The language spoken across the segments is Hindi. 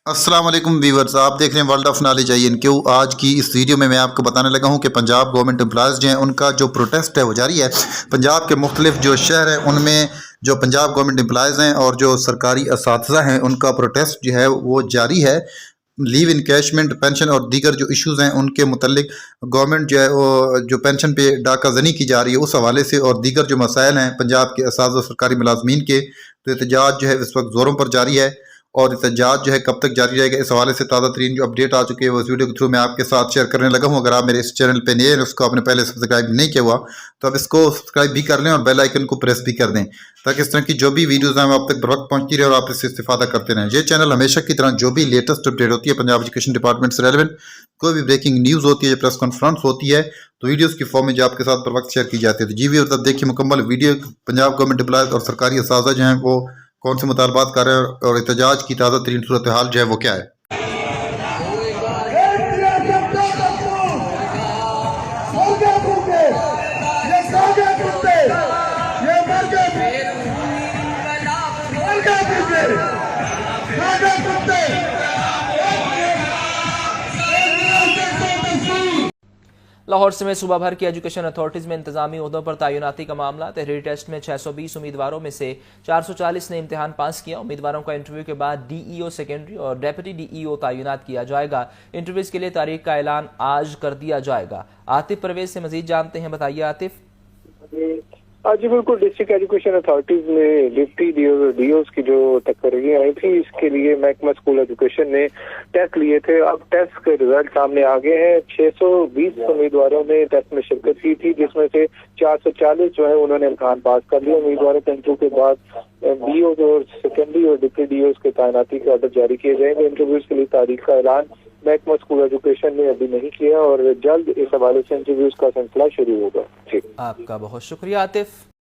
अस्सलाम वालेकुम व्यूवर्स, आप देख रहे हैं वर्ल्ड ऑफ नॉलेज INQ। आज की इस वीडियो में मैं आपको बताने लगा हूं कि पंजाब गवर्नमेंट एम्प्लॉयज़ जो हैं उनका जो प्रोटेस्ट है वो जारी है। पंजाब के मुख्तलिफ जो शहर हैं उनमें जो पंजाब गवर्नमेंट एम्प्लॉयज़ हैं और जो सरकारी असातिज़ा हैं उनका प्रोटेस्ट जो है वो जारी है। लीव इनकैशमेंट, पेंशन और दीगर जो इश्यूज़ हैं उनके मुतल्लिक गवर्नमेंट जो है वो जो पेंशन पे डाका जनी की जा रही है उस हवाले से और दीगर जो मसाइल हैं पंजाब के असातिज़ा सरकारी मुलाजमीन के, तो एहतजाज जो है इस वक्त ज़ोरों पर जारी है। और एहतजाज जो है कब तक जारी रहेगा, इस हवाले से ताज़ा तरीन जो अपडेट आ चुकी है वो इस वीडियो के थ्रू मैं आपके साथ शेयर करने लगा हूँ। अगर आप मेरे इस चैनल पे नए हैं, उसको आपने पहले सब्सक्राइब नहीं किया हुआ तो आप इसको सब्सक्राइब भी कर लें और बेल आइकन को प्रेस भी कर दें, ताकि इस तरह की जो भी वीडियोज़ हैं वो आप तक बर वक्त पहुँचती रहे और आप इससे इस्तेफादा करते रहें। ये चैनल हमेशा की तरह जो भी लेटेस्ट अपडेट होती है पंजाब एजुकेशन डिपार्टमेंट से रेलिवेंट, कोई भी ब्रेकिंग न्यूज़ होती है, प्रेस कॉन्फ्रेंस होती है, तो वीडियोज़ की फॉर्म में जो आपके साथ बर वक्त शेयर की जाती है। तो जी भी और तब देखिए मुकम्मल वीडियो पंजाब गवर्नमेंट एम्प्लॉयज़ और सरकारी असातिज़ा जो हैं वो कौन से मुतालबात कर रहे हैं और एहतजाज की ताज़ा तरीन सूरत हाल जो है वो क्या है। लाहौर समेत सूबा भर की एजुकेशन अथॉरिटीज़ में इंतजामी ओहदों पर तैनाती का मामला। तहरीरी टेस्ट में 620 उम्मीदवारों में से 440 ने इम्तिहान पास किया। उम्मीदवारों का इंटरव्यू के बाद DEO सेकेंडरी और डेप्यूटी DEO तैनात किया जाएगा। इंटरव्यूज के लिए तारीख का ऐलान आज कर दिया जाएगा। आतिफ परवेज से मजीद जानते हैं, बताइए आतिफ। जी बिल्कुल, डिस्ट्रिक्ट एजुकेशन अथॉरिटीज में डिप्टी डीओज की जो तकरीरें आई थी, इसके लिए महकमा स्कूल एजुकेशन ने टेस्ट लिए थे। अब टेस्ट के रिजल्ट सामने आ गए हैं। 620 उम्मीदवारों ने टेस्ट में शिरकत की थी, जिसमें से 440 जो है उन्होंने इम्तिहान पास कर लिया। उम्मीदवारों के इंटरव्यू के बाद DOs और सेकेंडरी और डिप्टी DOs के तैनाती के ऑर्डर जारी किए जाएंगे। इंटरव्यूज के लिए तारीख का ऐलान महकमा स्कूल एजुकेशन ने अभी नहीं किया और जल्द इस हवाले से इंटरव्यूज का सिलसिला शुरू होगा। जी, आपका बहुत शुक्रिया आतिफ।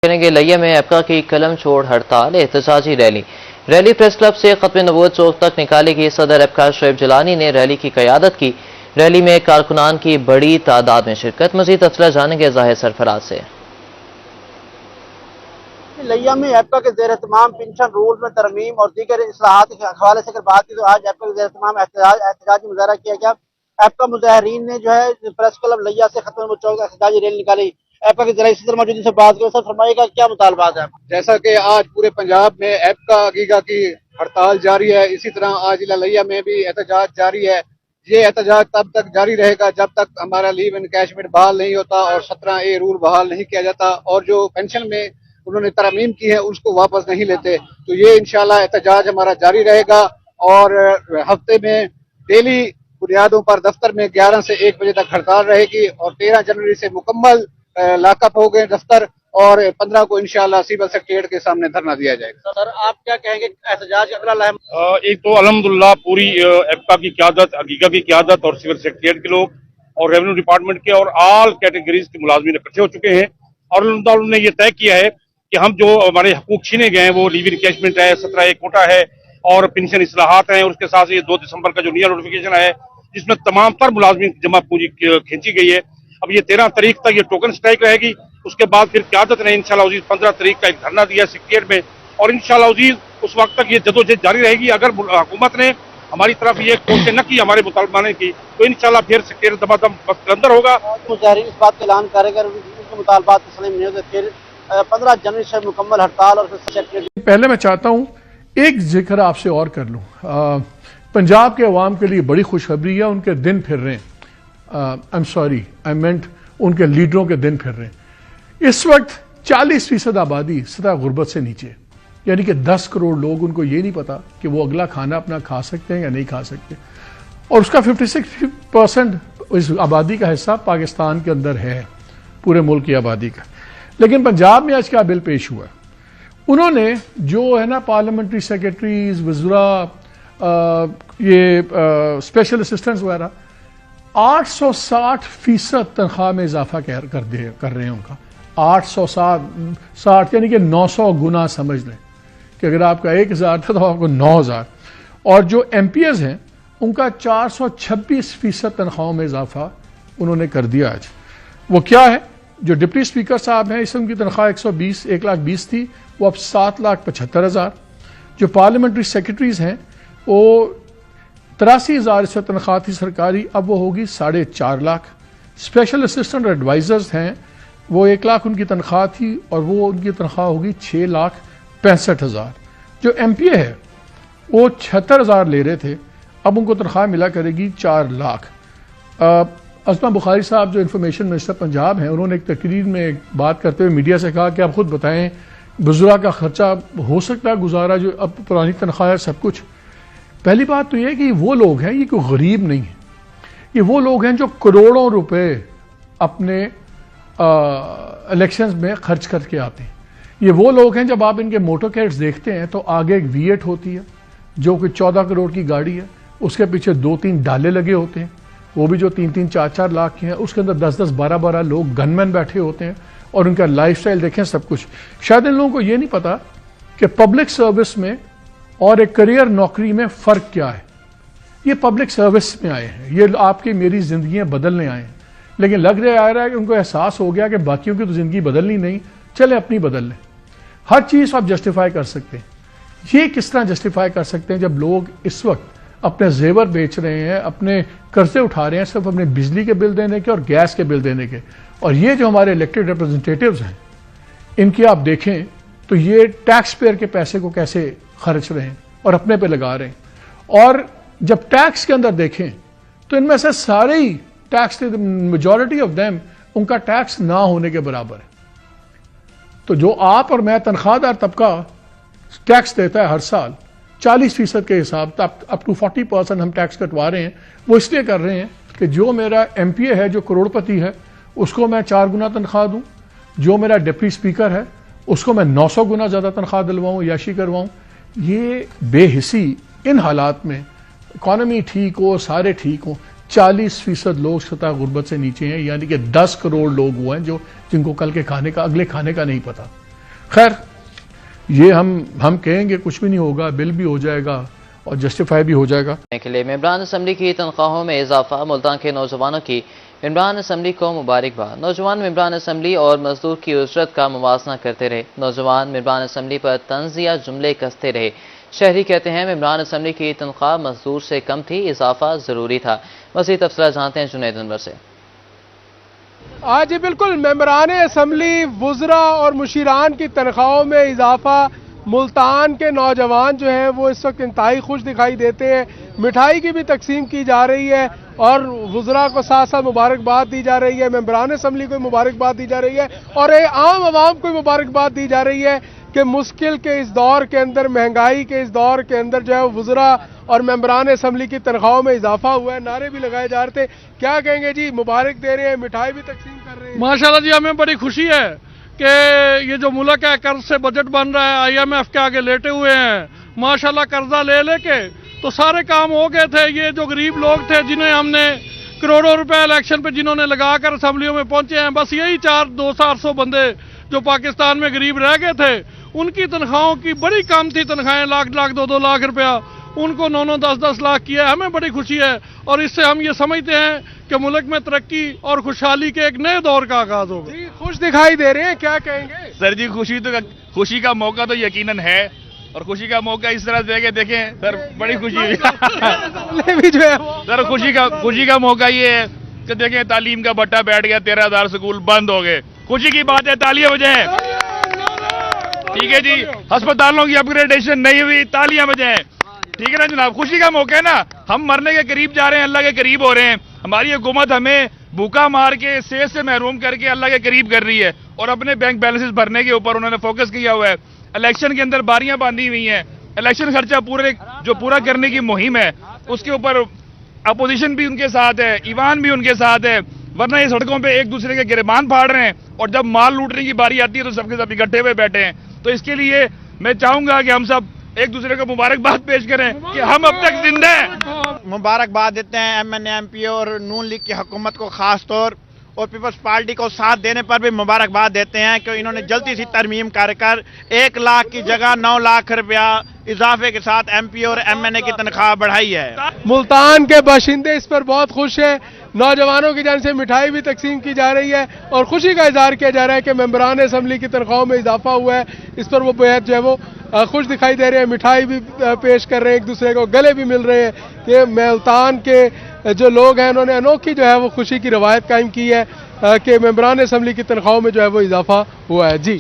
करेंगे लिया में एपका की कलम छोड़ हड़ताल एहतजाजी रैली प्रेस क्लब से खत्म नबूवत चौक तक निकाली गई। सदर एपका शोएब जिलानी ने रैली की क़यादत की। रैली में कारकुनान की बड़ी तादाद में शिरकत। मजीद तफसीला जानेंगे ज़ाहिर सरफराज से। लिया में एपका के जेर एहतमाम पेंशन रूल में तरमीम और दीगर इस्लाहात के हवाले से अगर बात की तो आज एपका के जेर एहतमाम एहतजाजी मुजाहरा किया गया। एपका मुजाहरीन ने जो है प्रेस क्लब लिया से खत्म नबूवत चौक एहतजाजी रैली निकाली। एपका के जिला सदर मौजूद से बात करें, सर फरमाइएगा क्या मुतालबात है। जैसा कि आज पूरे पंजाब में एपका अगीगा की हड़ताल जारी है, इसी तरह आज जिला लिया में भी एहतजाज जारी है। ये एहतजाज तब तक जारी रहेगा जब तक हमारा लीव इनकैशमेंट बहाल नहीं होता और 17A रूल बहाल नहीं किया जाता और जो पेंशन में उन्होंने तरमीम की है उसको वापस नहीं लेते। तो ये इंशाल्लाह एहतजाज हमारा जारी रहेगा और हफ्ते में डेली बुनियादों पर दफ्तर में 11 से 1 बजे तक हड़ताल रहेगी और 13 जनवरी से मुकम्मल लाकअप हो गए दफ्तर और 15 को इंशाल्लाह सिविल सेक्रेटरीट के सामने धरना दिया जाएगा। सर आप क्या कहेंगे एहतजाज अगला? एक तो अल्हम्दुलिल्लाह पूरी एपका की क़यादत, अगीगा की क़यादत और सिविल सेक्रेटरीट के लोग और रेवेन्यू डिपार्टमेंट के और ऑल कैटेगरीज के मुलाजमीन इकट्ठे हो चुके हैं और उन्होंने ये तय किया है कि हम जो हमारे हकूक छीने गए हैं वो लीव इनकैशमेंट है, 17A कोटा है और पेंशन इस्लाहात हैं। और उसके साथ ये 2 दिसंबर का जो नया नोटिफिकेशन है जिसमें तमाम तर मुलाजमीन जमा पूंजी खींची गई है। अब ये 13 तारीख तक ये टोकन स्ट्राइक रहेगी। उसके बाद फिर क़यादत ने इंशाल्लाह उस 15 तारीख का एक धरना दिया सेक्रेटरीट में और इंशाल्लाह उस वक्त तक ये जदोजहद जारी रहेगी। अगर हुकूमत ने हमारी तरफ ये कोशिश न की हमारे मुतालबाने की तो इंशाल्लाह फिर सेक्रेटरीट दमादम अंदर होगा। मुजाहिरीन इस बात का ऐलान करेगा उनके मुतालबात तस्लीम नहीं होते फिर 15 जनवरी से मुकम्मल हड़ताल और पहले मैं चाहता हूँ एक जिक्र आपसे और कर लूँ। पंजाब के अवाम के लिए बड़ी खुशखबरी है, उनके दिन फिर रहे हैं। आई एम सॉरी, आई मेंट उनके लीडरों के दिन फिर रहे हैं। इस वक्त 40% आबादी सतह गुर्बत से नीचे, यानी कि 10 करोड़ लोग, उनको ये नहीं पता कि वो अगला खाना अपना खा सकते हैं या नहीं खा सकते और उसका 56% इस आबादी का हिस्सा पाकिस्तान के अंदर है, पूरे मुल्क की आबादी का। लेकिन पंजाब में आज क्या बिल पेश हुआ, उन्होंने जो है ना पार्लियामेंट्री सेक्रेटरीज, वज़रा, ये स्पेशल असिस्टेंट्स वगैरह 860% तनख्वाह में इजाफा कर रहे हैं उनका। 860 यानी कि 900 गुना समझ लें कि अगर आपका 1000 था तो आपको 9000। और जो MPs हैं उनका 426% तनख्वाहों में इजाफा उन्होंने कर दिया। आज वो क्या है, जो डिप्टी स्पीकर साहब हैं इस उनकी तनख्वाह 1,20,000 थी, वो अब 7,75,000। जो पार्लियामेंट्री सेक्रेटरीज हैं वो 83,000 इस वक्त तनख्वाह थी सरकारी, अब वो होगी 4.5 लाख। स्पेशल असिस्टेंट एडवाइजर्स हैं, वो 1 लाख उनकी तनख्वाह थी और वो उनकी तनख्वाह होगी 6,65,000। जो MPA है वो 76,000 ले रहे थे, अब उनको तनख्वाह मिला करेगी 4 लाख। असमा बुखारी साहब जो इंफॉर्मेशन मिनिस्टर पंजाब हैं, उन्होंने एक तकरीर में एक बात करते हुए मीडिया से कहा कि आप खुद बताएं बुजुर्ग का खर्चा हो सकता है गुजारा, जो अब पुरानी तनख्वाह है सब कुछ। पहली बात तो यह है कि वो लोग हैं, ये कोई गरीब नहीं है, ये वो लोग हैं जो करोड़ों रुपए अपने इलेक्शंस में खर्च करके आते हैं। ये वो लोग हैं, जब आप इनके मोटरकैट्स देखते हैं तो आगे एक V8 होती है जो कि 14 करोड़ की गाड़ी है, उसके पीछे 2-3 डाले लगे होते हैं, वो भी जो 3-3, 4-4 लाख के हैं, उसके अंदर 10-10, 12-12 लोग गनमैन बैठे होते हैं और उनका लाइफस्टाइल देखें, सब कुछ। शायद इन लोगों को ये नहीं पता कि पब्लिक सर्विस में और एक करियर नौकरी में फ़र्क क्या है। ये पब्लिक सर्विस में आए हैं, ये आपकी मेरी ज़िंदगियाँ बदलने आए हैं, लेकिन लग रहा है कि उनको एहसास हो गया कि बाकियों की तो ज़िंदगी बदलनी नहीं, चले अपनी बदल लें। हर चीज़ आप जस्टिफाई कर सकते हैं। ये किस तरह जस्टिफाई कर सकते हैं जब लोग इस वक्त अपने जेवर बेच रहे हैं, अपने कर्जे उठा रहे हैं, सिर्फ अपने बिजली के बिल देने के और गैस के बिल देने के। और ये जो हमारे इलेक्टेड रिप्रेजेंटेटिव्स हैं, इनकी आप देखें तो ये टैक्स पेयर के पैसे को कैसे खर्च रहे हैं और अपने पे लगा रहे हैं। और जब टैक्स के अंदर देखें तो इनमें से सारे ही टैक्स, मेजॉरिटी ऑफ देम, उनका टैक्स ना होने के बराबर है। तो जो आप और मैं तनख्वाहदार तबका टैक्स देता है हर साल 40% के हिसाब, अप टू 40% हम टैक्स कटवा रहे हैं। वो इसलिए कर रहे हैं कि जो मेरा MPA है, जो करोड़पति है, उसको मैं 4 गुना तनख्वाह दूं, जो मेरा डिप्टी स्पीकर है उसको मैं 900 गुना ज़्यादा तनख्वाह दिलवाऊं, याशी करवाऊं। ये बेहिसी इन हालात में, इकॉनमी ठीक हो, सारे ठीक हो, 40% लोग सतह गुर्बत से नीचे हैं, यानी कि 10 करोड़ लोग वो हैं जो जिनको कल के खाने का, अगले खाने का नहीं पता। खैर, ये हम कहेंगे कुछ भी नहीं होगा, बिल भी हो जाएगा और जस्टिफाई भी हो जाएगा। के लिए मेंबरान असम्बली की तनख्वाहों में इजाफा, मुल्तान के नौजवानों की मेंबरान असम्बली को मुबारकबाद। नौजवान मेंबरान असम्बली और मजदूर की उजरत का मुवाजना करते रहे। नौजवान मेंबरान असम्बली पर तंजिया जुमले कसते रहे। शहरी कहते हैं मेंबरान असम्बली की तनख्वाह मजदूर से कम थी, इजाफा जरूरी था। मज़ीद तफसीला जानते हैं जुनैद अनवर से। आज बिल्कुल मेंबरान असम्बली, वुज़रा और मुशीरान की तनख्वाहों में इजाफा। मुल्तान के नौजवान जो हैं वो इस वक्त इंतहाई खुश दिखाई देते हैं। मिठाई की भी तकसीम की जा रही है और वुज़रा को साथ साथ मुबारकबाद दी जा रही है, मेंबरान असम्बली को मुबारकबाद दी जा रही है और आम आवाम को मुबारकबाद दी जा रही है कि मुश्किल के इस दौर के अंदर, महंगाई के इस दौर के अंदर जो है वुज़रा और मेंबरान असम्बली की तनख्वाहों में इजाफा हुआ है। नारे भी लगाए जा रहे थे, क्या कहेंगे जी? मुबारक दे रहे हैं, मिठाई भी तकसीम कर रहे हैं। माशाल्लाह जी, हमें बड़ी खुशी है कि ये जो मुल्क है कर्ज से बजट बन रहा है, IMF के आगे लेटे हुए हैं। माशाल्लाह कर्जा ले लेके तो सारे काम हो गए थे। ये जो गरीब लोग थे जिन्हें हमने करोड़ों रुपए इलेक्शन पे जिन्होंने लगाकर असम्बलियों में पहुंचे हैं, बस यही 400-400 बंदे जो पाकिस्तान में गरीब रह गए थे, उनकी तनख्वाहों की बड़ी कम थी तनख्वाहें, लाख 2-2 लाख रुपया, उनको 9-9, 10-10 लाख किया है। हमें बड़ी खुशी है और इससे हम ये समझते हैं कि मुल्क में तरक्की और खुशहाली के एक नए दौर का आगाज होगा। खुश दिखाई दे रहे हैं, क्या कहेंगे? सर जी, खुशी का मौका तो यकीनन है और खुशी का मौका इस तरह से देखें सर, बड़ी खुशी भी जो है सर, खुशी का मौका ये है कि देखें तालीम का बट्टा बैठ गया, 13,000 स्कूल बंद हो गए। खुशी की बात है, तालियां बजाएं। ठीक है जी, अस्पतालों की अपग्रेडेशन नहीं हुई, तालियां बजाएं। ठीक है ना जनाब, खुशी का मौका है ना। हम मरने के करीब जा रहे हैं, अल्लाह के करीब हो रहे हैं। हमारी हुकूमत हमें भूखा मार के, सेहत से महरूम करके अल्लाह के करीब कर रही है और अपने बैंक बैलेंसेस भरने के ऊपर उन्होंने फोकस किया हुआ है। इलेक्शन के अंदर बारियां बांधी हुई हैं, इलेक्शन खर्चा पूरा करने की मुहिम है, उसके ऊपर अपोजिशन भी उनके साथ है, ईवान भी उनके साथ है, वरना ये सड़कों पे एक दूसरे के गिरबान फाड़ रहे हैं और जब माल लूटने की बारी आती है तो सबके सब इकट्ठे हुए बैठे हैं। तो इसके लिए मैं चाहूंगा कि हम सब एक दूसरे को मुबारकबाद पेश करें कि हम अब तक जिंदा हैं। मुबारकबाद देते हैं MNA MPA और नून लीग की हुकूमत को खास तौर और पीपल्स पार्टी को साथ देने पर भी मुबारकबाद देते हैं कि इन्होंने जल्दी सी तरमीम कर 1 लाख की जगह 9 लाख रुपया इजाफे के साथ MP और MNA की तनख्वाह बढ़ाई है। मुल्तान के बाशिंदे इस पर बहुत खुश हैं। नौजवानों की जानिब से मिठाई भी तकसीम की जा रही है और खुशी का इजहार किया जा रहा है कि मेंबरान असम्बली की तनख्वाहों में इजाफा हुआ है। इस पर वो बेहद जो है वो खुश दिखाई दे रहे हैं, मिठाई भी पेश कर रहे हैं, एक दूसरे को गले भी मिल रहे हैं कि मुल्तान के जो लोग हैं उन्होंने अनोखी जो है वो खुशी की रवायत कायम की है कि मेंबरान असम्बली की तनख्वाहों में जो है वो इजाफा हुआ है। जी।